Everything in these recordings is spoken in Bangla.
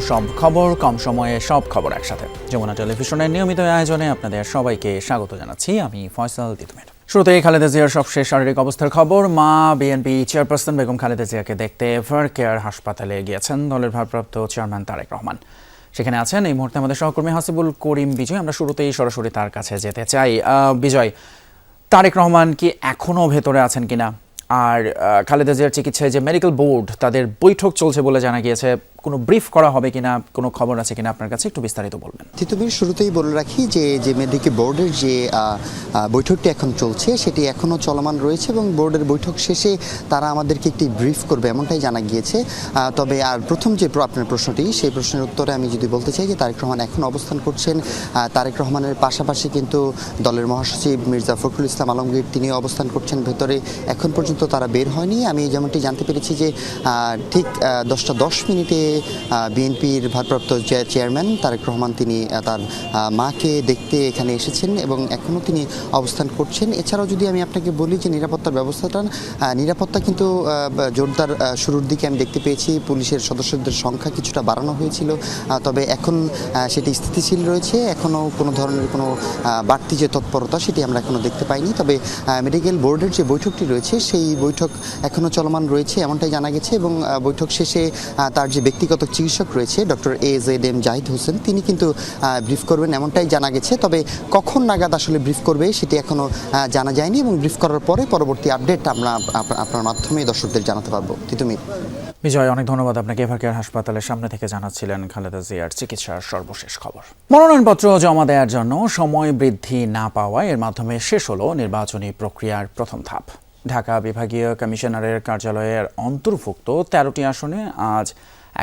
সব খবর কম সময়ে সব খবর একসাথে। যমুনা টেলিভিশনের নিয়মিত আয়োজনে আপনাদের সবাইকে স্বাগত জানাচ্ছি। আমি ফয়সাল তিতুমির। শুরুতে খালেদা জিয়ার সবশেষ শারীরিক অবস্থার খবর। মা বিএনপি চেয়ারপারসন বেগম খালেদা জিয়াকে দেখতে এভার কেয়ার হাসপাতালে গিয়েছেন দলের ভারপ্রাপ্ত চেয়ারম্যান তারেক রহমান। সেখানে আছেন এই মুহূর্তে আমাদের সহকর্মী হাসিবুল করিম বিজয়। আমরা শুরুতেই সরাসরি তার কাছে যেতে চাই। বিজয়, তারেক রহমান কি এখনও ভেতরে আছেন কিনা, আর খালেদা জিয়ার চিকিৎসায় যে মেডিকেল বোর্ড তাদের বৈঠক চলছে বলে জানা গিয়েছে, কোনো ব্রিফ করা হবে কিনা, কোনো খবর আছে কিনা আপনার কাছে, একটু বিস্তারিত বলবেন। তিতুমির, শুরুতেই বলে রাখি যে মেডিকেল বোর্ডের যে বৈঠকটি এখন চলছে সেটি এখনও চলমান রয়েছে এবং বোর্ডের বৈঠক শেষে তারা আমাদেরকে একটি ব্রিফ করবে এমনটাই জানা গিয়েছে। তবে আর প্রথম যে আপনার প্রশ্নটি, সেই প্রশ্নের উত্তরে আমি যদি বলতে চাই যে তারেক রহমান এখন অবস্থান করছেন। তারেক রহমানের পাশাপাশি কিন্তু দলের মহাসচিব মির্জা ফখরুল ইসলাম আলমগীর তিনিও অবস্থান করছেন ভেতরে। এখন পর্যন্ত তারা বের হয়নি। আমি যেমনটি জানতে পেরেছি যে ঠিক 10টা 10 মিনিটে বিএনপির ভারপ্রাপ্ত চেয়ারম্যান তারেক রহমান তিনি তার মাকে দেখতে এখানে এসেছেন এবং এখনও তিনি অবস্থান করছেন। এছাড়াও যদি আমি আপনাকে বলি যে নিরাপত্তার ব্যবস্থাটা, নিরাপত্তা কিন্তু জোরদার শুরুর দিকে আমি দেখতে পেয়েছি। পুলিশের সদস্যদের সংখ্যা কিছুটা বাড়ানো হয়েছিল, তবে এখন সেটি স্থিতিশীল রয়েছে। এখনও কোনো ধরনের কোনো বাড়তি যে তৎপরতা সেটি আমরা এখনও দেখতে পাইনি। তবে মেডিকেল বোর্ডের যে বৈঠকটি রয়েছে সেই বৈঠক এখনও চলমান রয়েছে এমনটাই জানা গেছে এবং বৈঠক শেষে তার যে ব্যক্তিগত চিকিৎসক রয়েছে ডক্টর AZM জাহিদ হোসেন, তিনি কিন্তু ব্রিফ করবেন এমনটাই জানা গেছে। তবে কখন নাগাদ আসলে ব্রিফ করবে সেটি এখনও জানা যায়নি এবং ব্রিফ করার পরে পরবর্তী আপডেট আমরা আপনার মাধ্যমে দর্শকদের জানাতে পারবো। তিতুমির। বিজয়, অনেক ধন্যবাদ আপনাকে। এভার কেয়ার হাসপাতালের সামনে থেকে জানাচ্ছিলেন খালেদা জিয়ার চিকিৎসার সর্বশেষ খবর। মনোনয়নপত্র জমা দেওয়ার জন্য সময় বৃদ্ধি না পাওয়ায় এর মাধ্যমে শেষ হলো নির্বাচনী প্রক্রিয়ার প্রথম ধাপ। ঢাকা বিভাগীয় কমিশনারের কার্যালয়ের অন্তর্ভুক্ত 13টি আসনে আজ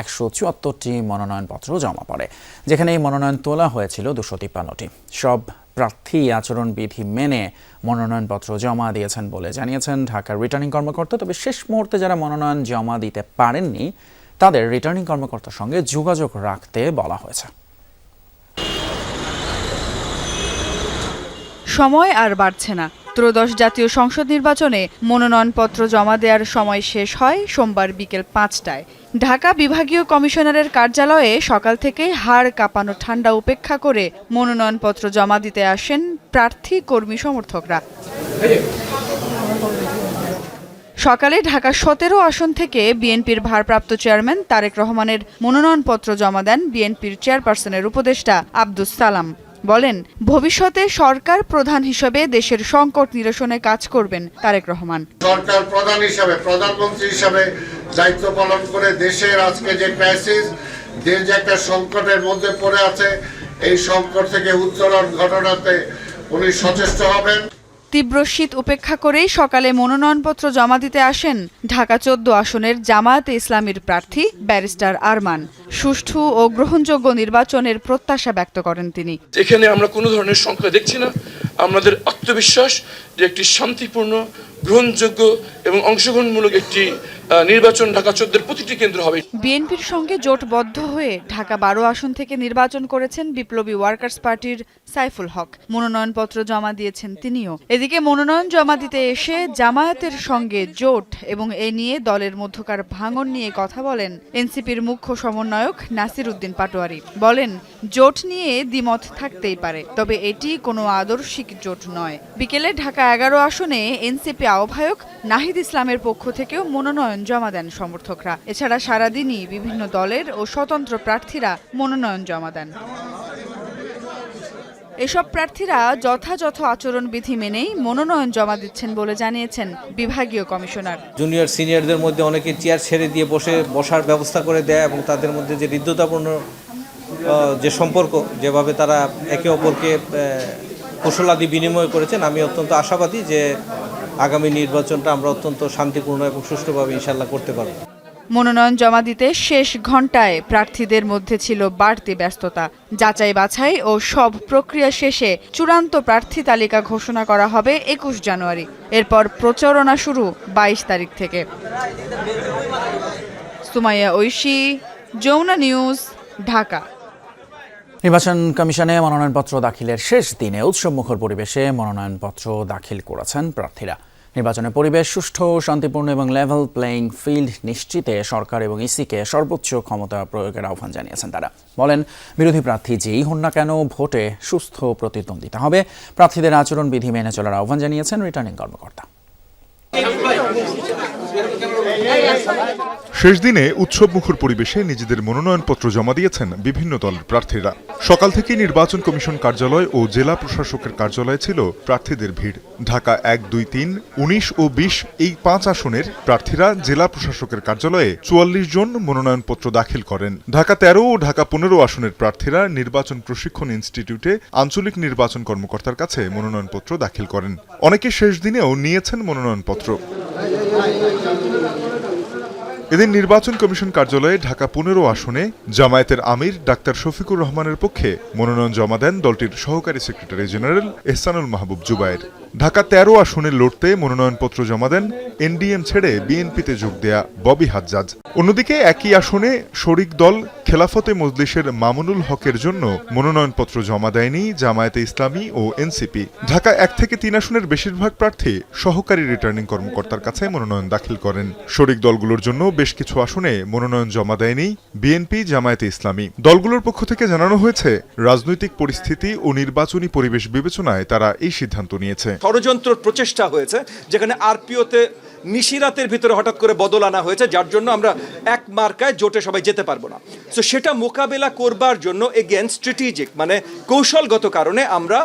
174টি মনোনয়নপত্র জমা পড়ে, যেখানে এই মনোনয়ন তোলা হয়েছিল 253টি। সব প্রার্থী আচরণবিধি মেনে মনোনয়নপত্র জমা দিয়েছেন বলে জানিয়েছেন ঢাকার রিটার্নিং কর্মকর্তা। তবে শেষ মুহূর্তে যারা মনোনয়ন জমা দিতে পারেননি তাদের রিটার্নিং কর্মকর্তার সঙ্গে যোগাযোগ রাখতে বলা হয়েছে। সময় আর বাড়ছে না। ত্রয়োদশ জাতীয় সংসদ নির্বাচনে মনোনয়নপত্র জমা দেওয়ার সময় শেষ হয় সোমবার বিকেল 5টায়। ঢাকা বিভাগীয় কমিশনারের কার্যালয়ে সকাল থেকেই হাড় কাঁপানো ঠান্ডা উপেক্ষা করে মনোনয়নপত্র জমা দিতে আসেন প্রার্থী কর্মী সমর্থকরা। সকালে ঢাকা 17 আসন থেকে বিএনপির ভারপ্রাপ্ত চেয়ারম্যান তারেক রহমানের মনোনয়নপত্র জমা দেন বিএনপির চেয়ারপারসনের উপদেষ্টা আব্দুস সালাম। বলেন, ভবিষ্যতে সরকার প্রধান হিসেবে দেশের সংকট নিরসনে কাজ করবেন তারেক রহমান। সরকার প্রধান হিসেবে, প্রধানমন্ত্রী হিসেবে দায়িত্ব পালন করে দেশের আজকে যে ক্রাইসিস, দেশ যে একটা সংকটের মধ্যে পড়ে আছে, এই সংকট থেকে উত্তরণ ঘটনাতে উনি সচেষ্ট হবেন। তীব্র শীত উপেক্ষা করেই সকালে মনোনয়নপত্র জমা দিতে আসেন ঢাকা 14 আসনের জামায়াতে ইসলামীর প্রার্থী ব্যারিস্টার আরমান। সুষ্ঠু ও গ্রহণযোগ্য নির্বাচনের প্রত্যাশা ব্যক্ত করেন তিনি। এখানে আমরা কোনো ধরনের সংখ্যা দেখছি না। আমাদের আত্মবিশ্বাস যে একটি শান্তিপূর্ণ, গ্রহণযোগ্য এবং অংশগ্রহণমূলক একটি নির্বাচন ঢাকা 14 প্রতিটি কেন্দ্র হবে। বিএনপির সঙ্গে জোটবদ্ধ হয়ে ঢাকা 12 আসন থেকে নির্বাচন করেছেন বিপ্লবী ওয়ার্কার্স পার্টির সাইফুল হক। মনোনয়নপত্র জমা দিয়েছেন তিনিও। এদিকে মনোনয়ন জমা দিতে এসে জামায়াতের সঙ্গে জোট এবং এ নিয়ে দলের মধ্যকার ভাঙন নিয়ে কথা বলেন এনসিপির মুখ্য সমন্বয়ক নাসির উদ্দিন পাটোয়ারি। বলেন, জোট নিয়ে দ্বিমত থাকতেই পারে, তবে এটি কোনো আদর্শিক জোট নয়। বিকেলে ঢাকা 11 আসনে এনসিপি আহ্বায়ক নাহিদ ইসলামের পক্ষ থেকেও মনোনয়ন জমা দেন সমর্থকরা। এছাড়া সারাদিনই বিভিন্ন দলের ও স্বতন্ত্র প্রার্থীরা মনোনয়ন জমা দেন। এসব প্রার্থীরা যথাযথ আচরণবিধি মেনেই মনোনয়ন জমা দিচ্ছেন বলে জানিয়েছেন বিভাগীয় কমিশনার। জুনিয়র সিনিয়রদের মধ্যে অনেকে চেয়ার ছেড়ে দিয়ে বসার ব্যবস্থা করে দেয় এবং তাদের মধ্যে যে হৃদ্যতাপূর্ণ যে সম্পর্ক, যেভাবে তারা একে অপরকে কৌশলাদি বিনিময় করেছেন, আমি অত্যন্ত আশাবাদী যে আগামী নির্বাচনটা আমরা অত্যন্ত শান্তিপূর্ণ এবং সুষ্ঠুভাবে ইনশাল্লাহ করতে পারব। মনোনয়ন জমা দিতে শেষ ঘণ্টায় প্রার্থীদের মধ্যে ছিল বাড়তি ব্যস্ততা। যাচাই বাছাই ও সব প্রক্রিয়া শেষে চূড়ান্ত প্রার্থী তালিকা ঘোষণা করা হবে 21 জানুয়ারি। এরপর প্রচারণা শুরু 22 তারিখ থেকে। সুমাইয়া ঐশী, যমুনা নিউজ, ঢাকা। নির্বাচন কমিশনে মনোনয়নপত্র দাখিলের শেষ দিনে উৎসবমুখর পরিবেশে মনোনয়নপত্র দাখিল করেছেন প্রার্থীরা। নির্বাচনের পরিবেশ সুষ্ঠু, শান্তিপূর্ণ এবং লেভেল প্লেইং ফিল্ড নিশ্চিতে সরকার এবং ইসিকে সর্বোচ্চ ক্ষমতা প্রয়োগের আহ্বান জানিয়েছেন তারা। বলেন, বিরোধী প্রার্থী যেই হন না কেন ভোটে সুস্থ প্রতিদ্বন্দ্বিতা হবে। প্রার্থীদের আচরণবিধি মেনে চলার আহ্বান জানিয়েছেন রিটার্নিং কর্মকর্তা। শেষ দিনে উৎসবমুখর পরিবেশে নিজেদের মনোনয়নপত্র জমা দিয়েছেন বিভিন্ন দলের প্রার্থীরা। সকাল থেকেই নির্বাচন কমিশন কার্যালয় ও জেলা প্রশাসকের কার্যালয়ে ছিল প্রার্থীদের ভিড়। ঢাকা 1, 2, 3, 19 ও 20 এই 5 আসনের প্রার্থীরা জেলা প্রশাসকের কার্যালয়ে 44 জন মনোনয়নপত্র দাখিল করেন। ঢাকা 13 ও ঢাকা 15 আসনের প্রার্থীরা নির্বাচন প্রশিক্ষণ ইনস্টিটিউটে আঞ্চলিক নির্বাচন কর্মকর্তার কাছে মনোনয়নপত্র দাখিল করেন। অনেকে শেষ দিনেও নিয়েছেন মনোনয়নপত্র। এদিন নির্বাচন কমিশন কার্যালয়ে ঢাকা 15 আসনে জামায়াতের আমির ডাক্তার শফিকুর রহমানের পক্ষে মনোনয়ন জমা দেন দলটির সহকারী সেক্রেটারি জেনারেল এহসানুল মাহবুব জুবায়ের। ঢাকা 13 আসনে লড়তে মনোনয়নপত্র জমা দেন এনডিএম ছেড়ে বিএনপিতে যোগ দেয়া ববি হাজ্জাজ। অন্যদিকে একই আসনে শরিক দল খেলাফতে মজলিসের মামুনুল হকের জন্য মনোনয়নপত্র জমা দেয়নি জামায়াতে ইসলামী ও এনসিপি। ঢাকা 1 থেকে 3 আসনের বেশিরভাগ প্রার্থী সহকারী রিটার্নিং কর্মকর্তার কাছে মনোনয়ন দাখিল করেন। শরিক দলগুলোর জন্য বেশ কিছু আসনে মনোনয়ন জমা দেয়নি বিএনপি, জামায়াতে ইসলামী। দলগুলোর পক্ষ থেকে জানানো হয়েছে, রাজনৈতিক পরিস্থিতি ও নির্বাচনী পরিবেশ বিবেচনায় তারা এই সিদ্ধান্ত নিয়েছে। ষড়যন্ত্র প্রচেষ্টা হয়েছে, যেখানে আরপিওতে নিশিরাতের ভিতরে হঠাৎ করে বদল আনা হয়েছে, যার জন্য আমরা এক মার্কায় জোটে সবাই যেতে পারবো না। তো সেটা মোকাবেলা করবার জন্য এগেন স্ট্র্যাটেজিক মানে কৌশলগত কারণে আমরা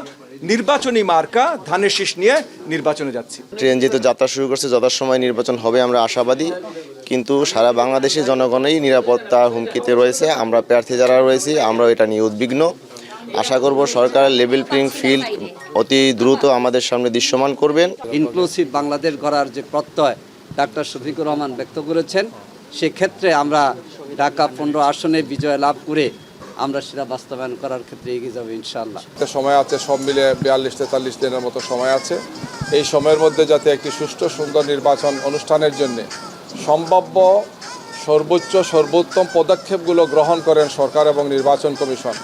নির্বাচনী মার্কা ধানের শীষ নিয়ে নির্বাচনে যাচ্ছি। ট্রেন যেহেতু যাত্রা শুরু করছে, যথাসময় নির্বাচন হবে আমরা আশাবাদী, কিন্তু সারা বাংলাদেশের জনগণই নিরাপত্তা হুমকিতে রয়েছে। আমরা প্রার্থী যারা রয়েছি আমরা এটা নিয়ে উদ্বিগ্ন। আশা করব সরকারের লেভেল প্লেইং ফিল্ড অতি দ্রুত আমাদের সামনে দৃশ্যমান করবেন। ইনক্লুসিভ বাংলাদেশ গড়ার যে প্রত্যয় ডাক্তার শফিকুর রহমান ব্যক্ত করেছেন, সেক্ষেত্রে আমরা ঢাকা 15 আসনে বিজয় লাভ করে আমরা সেটা বাস্তবায়ন করার ক্ষেত্রে এগিয়ে যাবো ইনশাআল্লাহ। সময় আছে, সব মিলে 42-43 দিনের মতো সময় আছে। এই সময়ের মধ্যে যাতে একটি সুষ্ঠু সুন্দর নির্বাচন অনুষ্ঠানের জন্য সম্ভাব্য সর্বোত্তম পদক্ষেপগুলো গ্রহণ করেন সরকার এবং নির্বাচন কমিশন,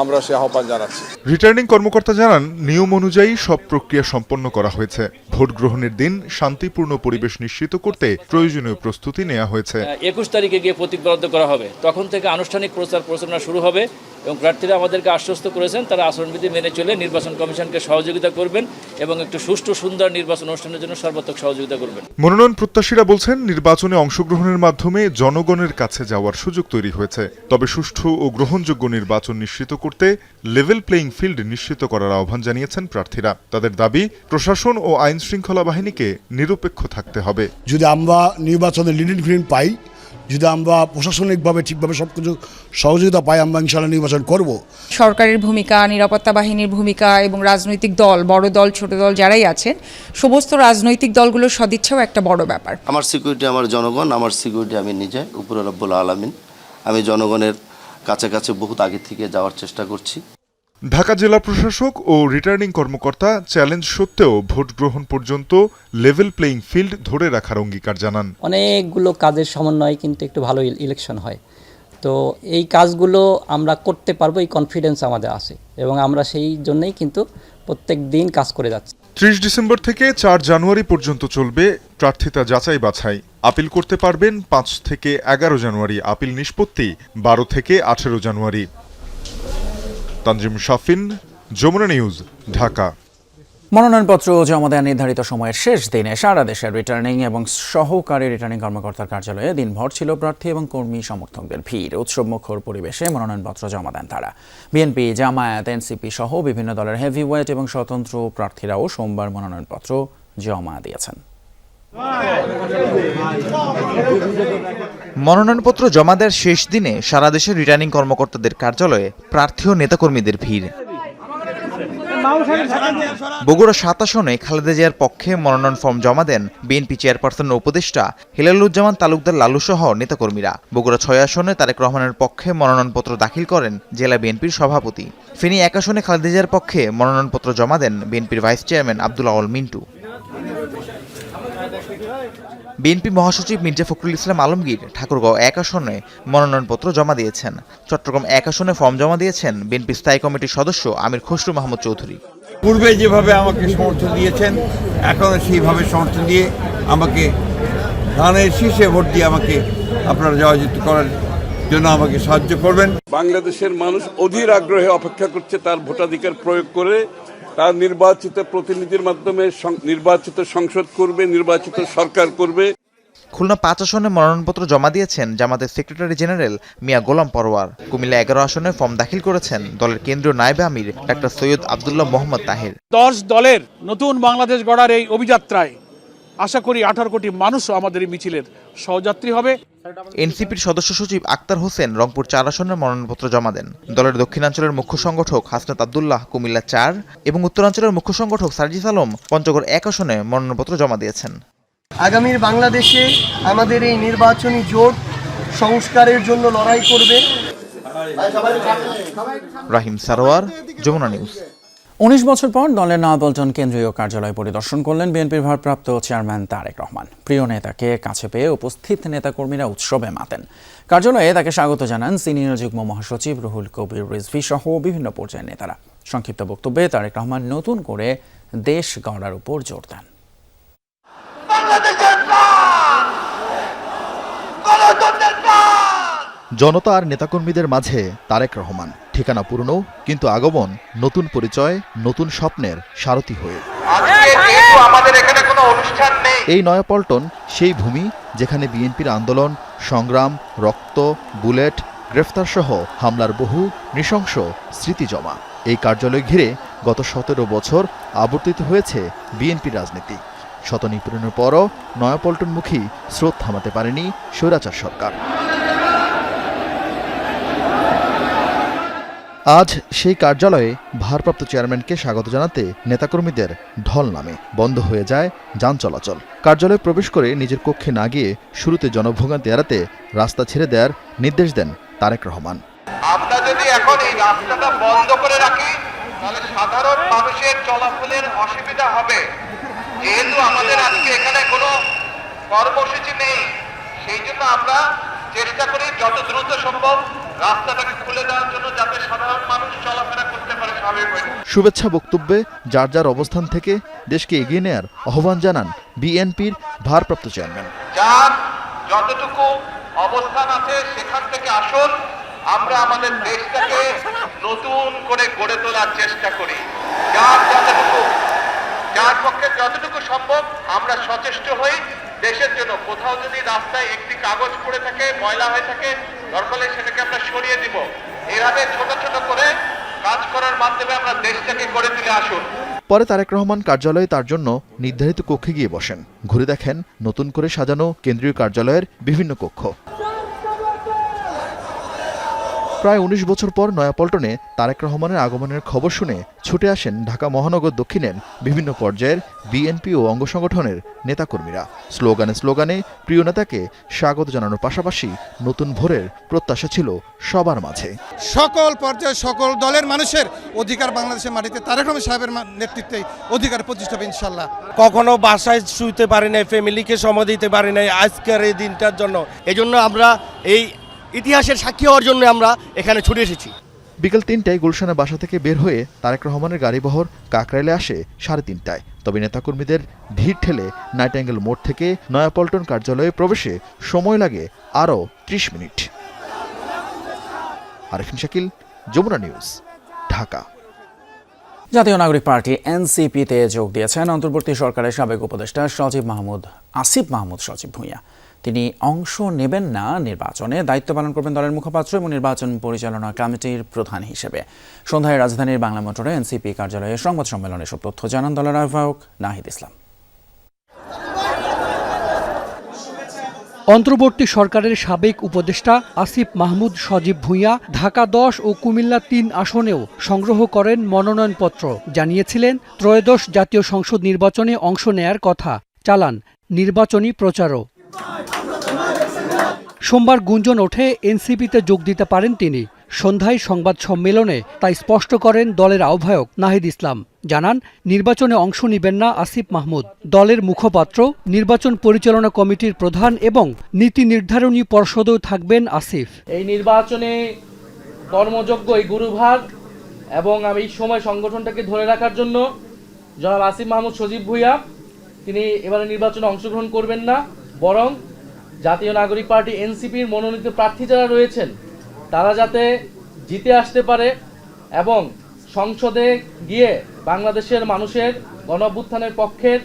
আমরা সে আহ্বান জানাচ্ছি। রিটার্নিং কর্মকর্তা জানান, নিয়ম অনুযায়ী সব প্রক্রিয়া সম্পন্ন করা হয়েছে। ভোট গ্রহণের দিন শান্তিপূর্ণ পরিবেশ নিশ্চিত করতে প্রয়োজনীয় প্রস্তুতি নেওয়া হয়েছে। 21 তারিখে গিয়ে প্রতীকবদ্ধ করা হবে, তখন থেকে আনুষ্ঠানিক প্রচার প্রচারণা শুরু হবে এবং প্রার্থীরা আমাদেরকে আশ্বস্ত করেছেন তারা আচরণবিধি মেনে চলে নির্বাচন কমিশনকে সহযোগিতা করবেন এবং একটু সুষ্ঠু সুন্দর নির্বাচন অনুষ্ঠানের জন্য সর্বাত্মক সহযোগিতা করবেন। মনোনয়ন প্রত্যাশীরা বলছেন, নির্বাচনে অংশগ্রহণের মাধ্যমে জনগণের কাছে যাওয়ার সুযোগ তৈরি হয়েছে। তবে সুষ্ঠু ও গ্রহণযোগ্য নির্বাচন নিশ্চিত করতে লেভেল প্লেইং ফিল্ড নিশ্চিত করার আহ্বান জানিয়েছেন প্রার্থীরা। তাদের দাবি, প্রশাসন ও আইন শৃঙ্খলা বাহিনীকে নিরপেক্ষ থাকতে হবে। যদি আমরা নির্বাচনে লিডিং ফিল্ড পাই, যদি আমরা প্রশাসনিকভাবে ঠিকভাবে সবকিছু সহযোগিতা পাই, আমরা ইনশাআল্লাহ নির্বাচন করব। সরকারের ভূমিকা, নিরাপত্তা বাহিনীর ভূমিকা এবং রাজনৈতিক দল, বড় দল ছোট দল যারাই আছেন, সমস্ত রাজনৈতিক দলগুলোর সদিচ্ছাও একটা বড় ব্যাপার। আমার সিকিউরিটি আমার জনগণ, আমার সিকিউরিটি আমি নিজে, উপরে রব্বুল আলামিন। আমি জনগণের কাছে বহুত আগে থেকে যাওয়ার চেষ্টা করছি। ঢাকা জেলা প্রশাসক ও রিটার্নিং কর্মকর্তা চ্যালেঞ্জ সত্ত্বেও ভোট গ্রহণ পর্যন্ত লেভেল প্লেইং ফিল্ড ধরে রাখার অঙ্গীকার জানান। অনেকগুলো কাজের সমন্বয়ে কিন্তু একটু ভালো ইলেকশন হয়, তো এই কাজগুলো আমরা করতে পারবো, এই কনফিডেন্স আমাদের আছে এবং আমরা সেই জন্যই কিন্তু প্রত্যেক দিন কাজ করে যাচ্ছি। 30 ডিসেম্বর থেকে 4 জানুয়ারি পর্যন্ত চলবে প্রার্থিতা যাচাই বাছাই। আপিল করতে পারবেন 5 থেকে 11 জানুয়ারি, আপিল নিষ্পত্তি 12 থেকে 18 জানুয়ারি। তানজিম শাফিন, যমুনা নিউজ, ঢাকা। মনোনয়নপত্র জমা দেওয়ার নির্ধারিত সময়ের শেষ দিনে সারা দেশের রিটার্নিং এবং সহকারী রিটার্নিং কর্মকর্তার কার্যালয়ে দিনভর ছিল প্রার্থী এবং কর্মী সমর্থকদের ভিড়। উৎসবমুখর পরিবেশে মনোনয়নপত্র জমা দেন তারা। বিএনপি, জামায়াত, এনসিপি সহ বিভিন্ন দলের হেভিওয়েট এবং স্বতন্ত্র প্রার্থীরাও সোমবার মনোনয়নপত্র জমা দিয়েছেন। মনোনয়নপত্র জমা দেওয়ার শেষ দিনে সারা দেশের রিটার্নিং কর্মকর্তাদের কার্যালয়ে প্রার্থী ও নেতাকর্মীদের ভিড়। বগুড়া 7 আসনে খালেদা জিয়ার পক্ষে মনোনয়ন ফর্ম জমা দেন বিএনপি চেয়ারপারসনের উপদেষ্টা হেলালুজ্জামান তালুকদার লালু সহ নেতাকর্মীরা। বগুড়া 6 আসনে তারেক রহমানের পক্ষে মনোনয়নপত্র দাখিল করেন জেলা বিএনপির সভাপতি। ফেনী 1 আসনে খালেদা জিয়ার পক্ষে মনোনয়নপত্র জমা দেন বিএনপির vice chairman Abdul Awal Mintu. BNP মহাসচিব মির্জা ফখরুল ইসলাম আলমগীর ঠাকুরগাঁও 1 আসনে মনোনয়নপত্র জমা দিয়েছেন। চট্টগ্রাম 1 আসনে ফর্ম জমা দিয়েছেন বিএনপি স্থায়ী কমিটির সদস্য আমির খসরু মাহমুদ চৌধুরী। পূর্বে যেভাবে আমাকে সমর্থন দিয়েছেন এখনও সেইভাবে সমর্থন দিয়ে আমাকে ধানের শীষে ভোট দিয়ে আমাকে আপনারা জয়যুক্ত করার জন্য আমাকে সাহায্য করবেন। বাংলাদেশের মানুষ অধীর আগ্রহে অপেক্ষা করছে তার ভোটাধিকার প্রয়োগ করে তার নির্বাচিত প্রতিনিধির মাধ্যমে নির্বাচিত সংসদ করবে, নির্বাচিত সরকার করবে। খুলনা 5 আসনে মনোনয়নপত্র জমা দিয়েছেন জামাতের সেক্রেটারি জেনারেল মিয়া গোলাম পরোয়ার। কুমিল্লা 11 আসনে ফর্ম দাখিল করেছেন দলের কেন্দ্রীয় নায়েবে আমির ডাক্তার সৈয়দ আব্দুল্লাহ মোহাম্মদ তাহের। 10 দলের নতুন বাংলাদেশ গড়ার এই অভিযাত্রায় আশা করি 18 কোটি মানুষও আমাদের এই মিছিলের সহযাত্রী হবে। এনসিপির সদস্য সচিব আক্তার হোসেন রংপুর 4 আসনের মনোনয়নপত্র জমা দেন। দলের দক্ষিণাঞ্চলের মুখ্য সংগঠক হাসনাত আব্দুল্লাহ কুমিল্লা 4 এবং উত্তরাঞ্চলের মুখ্য সংগঠক সার্জিস আলম পঞ্চগড় 1 আসনে মনোনয়নপত্র জমা দিয়েছেন। আগামীর বাংলাদেশে আমাদের এই নির্বাচনী জোট সংস্কারের জন্য লড়াই করবে। রাহিম সারোয়ার, যমুনা নিউজ। 19 বছর পর দলের নয়াপল্টন কেন্দ্রীয় কার্যালয় পরিদর্শন করলেন বিএনপির ভারপ্রাপ্ত চেয়ারম্যান তারেক রহমান। প্রিয় নেতাকে কাছে পেয়ে উপস্থিত নেতাকর্মীরা উৎসবে মাতেন। কার্যালয়ে তাকে স্বাগত জানান সিনিয়র যুগ্ম মহাসচিব রুহুল কবির রিজভী সহ বিভিন্ন পর্যায়ের নেতারা। সংক্ষিপ্ত বক্তব্যে তারেক রহমান নতুন করে দেশ গড়ার উপর জোর দেন। জনতা আর নেতাকর্মীদের মাঝে তারেক রহমান, ঠিকানা পুরনো কিন্তু আগমন নতুন পরিচয়, নতুন স্বপ্নের সারথি হয়ে। এই নয়াপল্টন সেই ভূমি যেখানে বিএনপির আন্দোলন, সংগ্রাম, রক্ত, বুলেট, গ্রেফতার সহ হামলার বহু নৃশংস স্মৃতি জমা। এই কার্যালয় ঘিরে গত 17 বছর আবর্তিত হয়েছে বিএনপির রাজনীতি। শত নিপীড়নের পরও নয়াপল্টনমুখী স্রোত থামাতে পারেনি স্বৈরাচার সরকার। আজ সেই কার্যালয়ে ভারপ্রাপ্ত চেয়ারম্যানকে স্বাগত জানাতে নেতাকর্মীদের ঢল নামে। বন্ধ হয়ে যায় যান চলাচল। কার্যালয়ে প্রবেশ করে নিজের কক্ষে না গিয়ে শুরুতে জনভোগান্তি এড়াতে রাস্তা ছেড়ে দেওয়ার নির্দেশ দেন তারেক রহমান। আমরা যদি এখন এই রাস্তাটা বন্ধ করে রাখি তাহলে সাধারণ মানুষের চলাচলের অসুবিধা হবে। যেহেতু আমাদের আজকে এখানে কোনো কর্মসূচি নেই, সেই জন্য আমরা চেষ্টা করি যত দ্রুত সম্ভব রাস্তাটাকে খুলে দেওয়ার জন্য, যাতে সাধারণ মানুষ চলাফেরা করতে পারে স্বাভাবিকভাবে। শুভেচ্ছা বক্তব্যে যার যার অবস্থান থেকে দেশকে এগিয়ে নেয়ার আহ্বান জানান বিএনপির ভারপ্রাপ্ত চেয়ারম্যান। যার যতটুকু অবস্থান আছে সেখান থেকে আসুন, আমরা আমাদের দেশটাকে নতুন করে গড়ে তোলার চেষ্টা করি। যার পক্ষে যতটুকু সম্ভব আমরা সচেষ্ট হই দেশের জন্য। কোথাও যদি রাস্তায় একটি কাগজ পড়ে থাকে, ময়লা হয়ে থাকে, দরকার হলে সেটাকে আমরা সরিয়ে দিব। এভাবে ছোট ছোট করে কাজ করার মাধ্যমে আমরা দেশটাকে গড়ে তুলে আসুন। পরে তারেক রহমান কার্যালয়ে তার জন্য নির্ধারিত কক্ষে গিয়ে বসেন। ঘুরে দেখেন নতুন করে সাজানো কেন্দ্রীয় কার্যালয়ের বিভিন্ন কক্ষ। প্রায় 19 বছর পর নয়াপল্টনে তারেক রহমানের আগমনের খবর শুনে ছুটে আসেন ঢাকা মহানগর দক্ষিণের বিভিন্ন পর্যায়ের বিএনপি ও অঙ্গ সংগঠনের নেতাকর্মীরা। স্লোগানে স্লোগানে প্রিয় নেতাকে স্বাগত জানানোর পাশাপাশি নতুন ভোরের প্রত্যাশা ছিল সবার মাঝে। সকল পর্যায়ে সকল দলের মানুষের অধিকার বাংলাদেশের মাটিতে তারেক রহমান সাহেবের নেতৃত্বে অধিকার প্রতিষ্ঠা হবে ইনশাল্লাহ। কখনো বাসায় শুইতে পারি নাই, ফ্যামিলিকে সময় দিতে পারি নাই আজকের এই দিনটার জন্য। এজন্য আমরা এই ইতিহাসের সাক্ষী হওয়ার জন্য আমরা এখানে ছুটে এসেছি। বিকেল 3টায় গুলশানের বাসা থেকে বের হয়ে তারেক রহমানের গাড়িবহর কাকরাইলে আসে 3:30টায়। তবে নেতাকর্মীদের ভিড় ঠেলে নাইটাঙ্গেল মোড় থেকে নয়াপল্টন কার্যালয়ে প্রবেশে সময় লাগে আরও 30 মিনিট। আরিফিন শাকিল, যমুনা নিউজ, ঢাকা। জাতীয় নাগরিক পার্টি এনসিপিতে যোগ দিয়েছেন অন্তর্বর্তী সরকারের সাবেক উপদেষ্টা আসিফ মাহমুদ সজীব ভুঁইয়া। তিনি অংশ নেবেন না নির্বাচনে, দায়িত্ব পালন করবেন দলের মুখপাত্র এবং নির্বাচন পরিচালনা কমিটির প্রধান হিসেবে। সন্ধ্যায় রাজধানীর বাংলা মোটরে এনসিপি কার্যালয়ে সংবাদ সম্মেলনে সব তথ্য জানান দলের আহ্বায়ক নাহিদ ইসলাম। অন্তর্বর্তী সরকারের সাবেক উপদেষ্টা আসিফ মাহমুদ সজীব ভুঁইয়া ঢাকা 10 ও কুমিল্লা 3 আসনেও সংগ্রহ করেন মনোনয়নপত্র। জানিয়েছিলেন ত্রয়োদশ জাতীয় সংসদ নির্বাচনে অংশ নেয়ার কথা, চালান নির্বাচনী প্রচারও। সোমবার গুঞ্জন ওঠে এনসিপিতে যোগ দিতে পারেন তিনি। সন্ধ্যায় সংবাদ সম্মেলনে তাই স্পষ্ট করেন দলের আহ্বায়ক নাহিদ ইসলাম। জানান নির্বাচনে অংশ নেবেন না আসিফ মাহমুদ। দলের মুখপাত্র, নির্বাচন পরিচালনা কমিটির প্রধান এবং নীতি নির্ধারণী পর্ষদেও থাকবেন আসিফ। এই নির্বাচনে কর্মযোগ্য এই গুরুভার এবং আমি এই সময় সংগঠনটাকে ধরে রাখার জন্য জনাব আসিফ মাহমুদ সজীব ভুঁইয়া তিনি এবারে নির্বাচনে অংশগ্রহণ করবেন না, বরং জাতীয় নাগরিক পার্টি এনসিপির মনোনীত প্রার্থী যারা রয়েছেন তারা যাতে জিতে আসতে পারে এবং সংসদে গিয়ে বাংলাদেশের মানুষের গণঅভ্যুত্থানের পক্ষের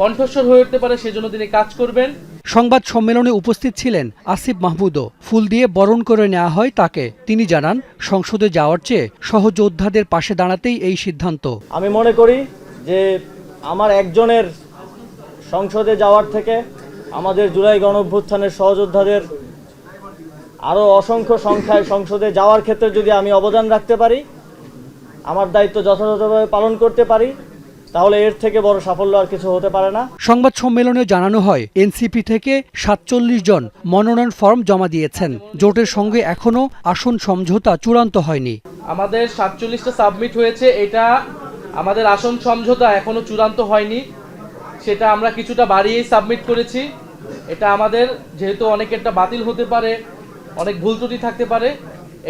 কণ্ঠস্বর হয়ে উঠতে পারে, সেজন্য তিনি কাজ করবেন। সংবাদ সম্মেলনে উপস্থিত ছিলেন আসিফ মাহমুদও। ফুল দিয়ে বরণ করে নেওয়া হয় তাকে। তিনি জানান, সংসদে যাওয়ার চেয়ে সহযোদ্ধাদের পাশে দাঁড়াতেই এই সিদ্ধান্ত। আমি মনে করি যে আমার একজনের সংসদে যাওয়ার থেকে আমাদের জুলাই গণঅভ্যুত্থানের সহযোদ্ধাদের আরও অসংখ্য সংখ্যায় সংসদে যাওয়ার ক্ষেত্রে যদি আমি অবদান রাখতে পারি, আমার দায়িত্ব যথাযথভাবে পালন করতে পারি, তাহলে এর থেকে বড় সাফল্য আর কিছু হতে পারে না। সংবাদ সম্মেলনে জানানো হয়, এনসিপি থেকে 47 জন মনোনয়ন ফর্ম জমা দিয়েছেন। জোটের সঙ্গে এখনো আসন সমঝোতা চূড়ান্ত হয়নি। আমাদের 47টা সাবমিট হয়েছে, এটা আমাদের আসন সমঝোতা এখনো চূড়ান্ত হয়নি, সেটা আমরা কিছুটা বাড়িয়েই সাবমিট করেছি। এটা আমাদের যেহেতু অনেকেরটা বাতিল হতে পারে, অনেক ভুল ত্রুটি থাকতে পারে,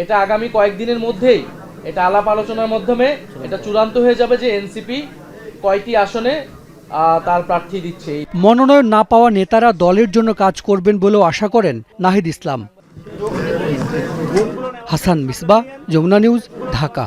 এটা আগামী কয়েকদিনের মধ্যেই এটা আলাপ আলোচনার মাধ্যমে এটা চূড়ান্ত হয়ে যাবে যে এনসিপি কয়টি আসনে তার প্রার্থী দিচ্ছে। মনোনয়ন না পাওয়া নেতারা দলের জন্য কাজ করবেন বলেও আশা করেন নাহিদ ইসলাম। হাসান মিসবাহ, যমুনা নিউজ, ঢাকা।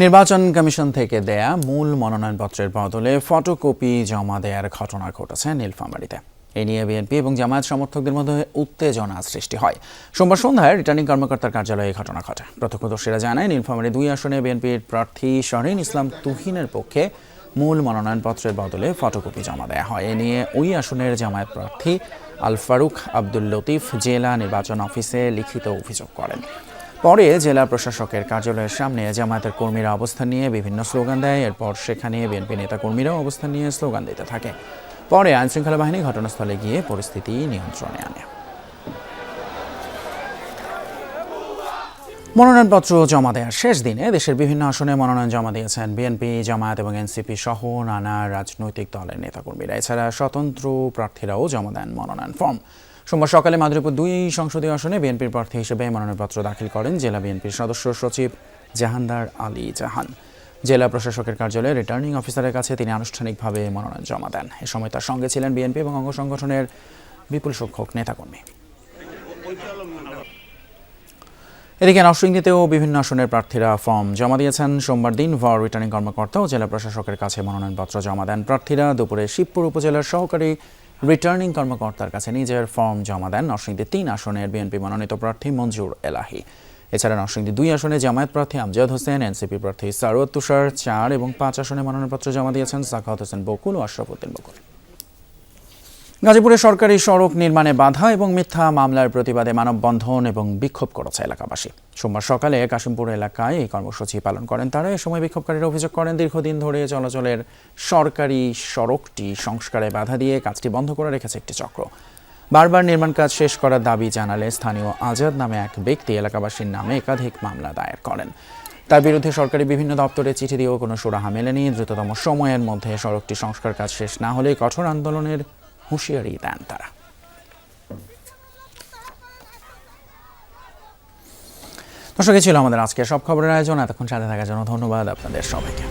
নির্বাচন কমিশন থেকে দেয়া মূল মনোনয়নপত্রের বদলে ফটোকপি জমা দেওয়ার ঘটনা ঘটেছে নীলফামারীতে। এ নিয়ে বিএনপি এবং জামায়াত সমর্থকদের মধ্যে উত্তেজনা সৃষ্টি হয়। সোমবার সন্ধ্যায় রিটার্নিং কর্মকর্তার কার্যালয়ে এই ঘটনা ঘটে। প্রত্যক্ষদর্শীরা জানায়, নীলফামারী 2 আসনে বিএনপির প্রার্থী শরীন ইসলাম তুহিনের পক্ষে মূল মনোনয়নপত্রের বদলে ফটোকপি জমা দেওয়া হয়। এ নিয়ে ওই আসনের জামায়াত প্রার্থী আল ফারুক আব্দুল লতিফ জেলা নির্বাচন অফিসে লিখিত অভিযোগ করেন। পরে জেলা প্রশাসকের কার্যালয়ের সামনে জামায়াতের কর্মীরা অবস্থান নিয়ে বিভিন্ন স্লোগান দেয়। এরপর সেখানে বিএনপি নেতা কর্মীরাও অবস্থান নিয়ে স্লোগান দিতে থাকে। পরে আইনশৃঙ্খলা বাহিনী ঘটনাস্থলে গিয়ে পরিস্থিতি নিয়ন্ত্রণে আনে। মনোনয়নপত্র জমা দেওয়ার শেষ দিনে দেশের বিভিন্ন আসনে মনোনয়ন জমা দিয়েছেন বিএনপি, জামায়াত এবং এনসিপি সহ নানা রাজনৈতিক দলের নেতাকর্মীরা। এছাড়া স্বতন্ত্র প্রার্থীরাও জমা দেন মনোনয়ন ফর্ম। সোমবার সকালে মাদুরীপুর 2 সংসদীয় আসনে বিএনপির প্রার্থী হিসেবে মনোনয়নপত্র দাখিল করেন জেলা বিএনপির সদস্য সচিব জাহানদার আলী জাহান। জেলা প্রশাসকের কার্যালয়ে রিটার্নিং অফিসারের কাছে তিনি আনুষ্ঠানিকভাবে মনোনয়ন জমা দেন। এ সময় তার সঙ্গে ছিলেন বিএনপি এবং অঙ্গ সংগঠনের বিপুল সংখ্যক নেতাকর্মী। এদিকে নরসিংদীতেও বিভিন্ন আসনের প্রার্থীরা ফর্ম জমা দিয়েছেন। সোমবার দিনভর রিটার্নিং কর্মকর্তা ও জেলা প্রশাসকের কাছে মনোনয়নপত্র জমা দেন প্রার্থীরা। দুপুরে শিবপুর উপজেলার সহকারী রিটার্নিং কর্মকর্তার কাছে নিজের ফর্ম জমা দেন নরসিংদী 3 আসনের বিএনপি মনোনীত প্রার্থী মঞ্জুর এলাহি। এছাড়া নরসিংদী 2 আসনে জামায়াত প্রার্থী আমজাদ হোসেন, এনসিপি প্রার্থী সারোয়ার তুষার 4 এবং 5 আসনে মনোনয়নপত্র জমা দিয়েছেন সাখাওয়াত হোসেন বকুল ও আশরাফুদ্দিন বকুল। গাজীপুরে সরকারি সড়ক নির্মাণে বাধা এবং মিথ্যা মামলার প্রতিবাদে মানববন্ধন এবং বিক্ষোভ করেছে এলাকাবাসী। সোমবার সকালে কাশিমপুর এলাকায় এই কর্মসূচি পালন করেন তারা। এ সময় বিক্ষোভকারীরা অভিযোগ করেন, দীর্ঘদিন ধরে চলাচলের সরকারি সড়কটি সংস্কারে বাধা দিয়ে কাজটি বন্ধ করে রেখেছে একটি চক্র। বারবার নির্মাণ কাজ শেষ করার দাবি জানালে স্থানীয় আজাদ নামে এক ব্যক্তি এলাকাবাসীর নামে একাধিক মামলা দায়ের করেন। তার বিরুদ্ধে সরকারি বিভিন্ন দপ্তরে চিঠি দিয়েও কোনো সুরাহা মেলেনি। দ্রুততম সময়ের মধ্যে সড়কটি সংস্কার কাজ শেষ না হলে কঠোর আন্দোলনের হুঁশিয়ারি দেন তারা। দর্শক, ছিল আমাদের আজকে সব খবরের আয়োজন। এতক্ষণ সাথে থাকার জন্য ধন্যবাদ আপনাদের সবাইকে।